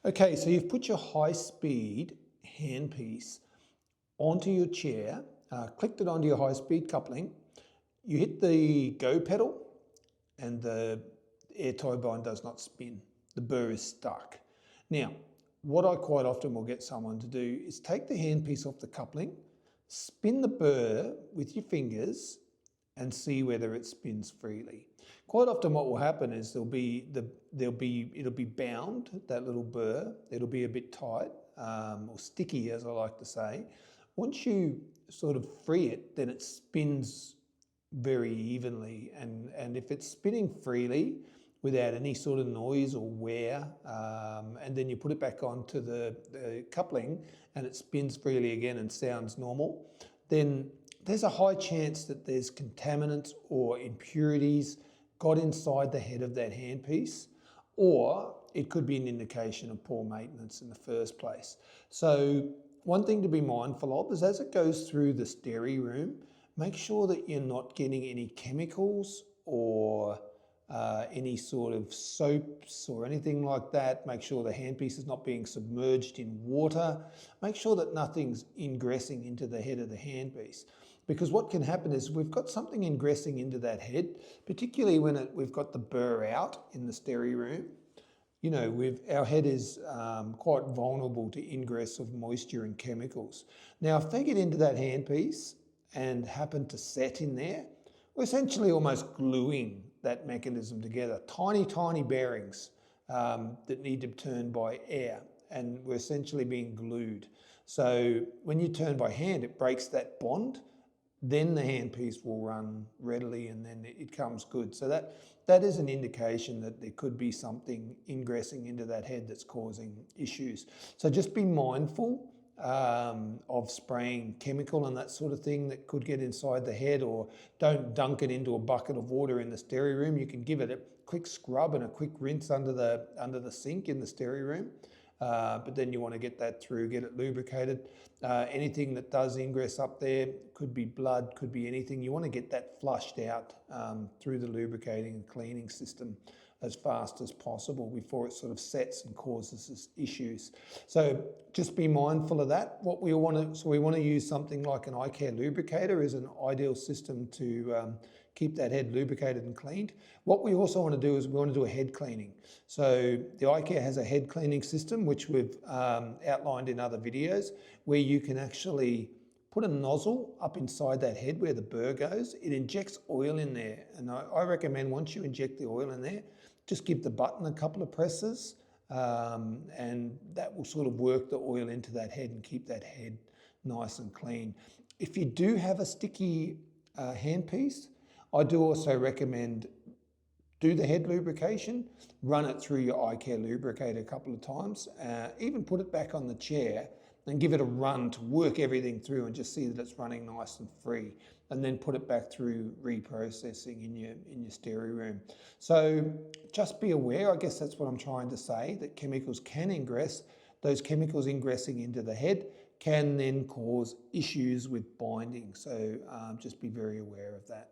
Okay, so you've put your high-speed handpiece onto your chair, clicked it onto your high-speed coupling, you hit the go pedal and the air turbine does not spin. The burr is stuck. Now, what I quite often will get someone to do is take the handpiece off the coupling, spin the burr with your fingers and see whether it spins freely. Quite often what will happen is it'll be bound, that little burr, it'll be a bit tight or sticky, as I like to say. Once you sort of free it, then it spins very evenly, and if it's spinning freely without any sort of noise or wear, and then you put it back onto the coupling and it spins freely again and sounds normal, then there's a high chance that there's contaminants or impurities got inside the head of that handpiece, or it could be an indication of poor maintenance in the first place. So one thing to be mindful of is as it goes through the stereo room, make sure that you're not getting any chemicals or any sort of soaps or anything like that. Make sure the handpiece is not being submerged in water. Make sure that nothing's ingressing into the head of the handpiece. Because what can happen is we've got something ingressing into that head, particularly when we've got the burr out in the stereo room. You know, our head is quite vulnerable to ingress of moisture and chemicals. Now, if they get into that handpiece and happen to set in there, we're essentially almost gluing that mechanism together. Tiny, tiny bearings that need to turn by air, and we're essentially being glued. So when you turn by hand, it breaks that bond, then the handpiece will run readily and then it comes good. So that is an indication that there could be something ingressing into that head that's causing issues. So just be mindful of spraying chemical and that sort of thing that could get inside the head, or don't dunk it into a bucket of water in the stereo room. You can give it a quick scrub and a quick rinse under the sink in the stereo room. But then you want to get that through, get it lubricated. Anything that does ingress up there, could be blood, could be anything, you want to get that flushed out through the lubricating and cleaning system as fast as possible before it sort of sets and causes issues. So just be mindful of that. What we want to use something like an eye care lubricator is an ideal system to keep that head lubricated and cleaned. What we also want to do is we want to do a head cleaning. So the iCare has a head cleaning system, which we've outlined in other videos, where you can actually put a nozzle up inside that head where the burr goes. It injects oil in there. And I recommend once you inject the oil in there, just give the button a couple of presses and that will sort of work the oil into that head and keep that head nice and clean. If you do have a sticky handpiece, I do also recommend do the head lubrication, run it through your iCare lubricator a couple of times, even put it back on the chair and give it a run to work everything through and just see that it's running nice and free, and then put it back through reprocessing in your stereo room. So just be aware, I guess that's what I'm trying to say, that chemicals can ingress. Those chemicals ingressing into the head can then cause issues with binding. So just be very aware of that.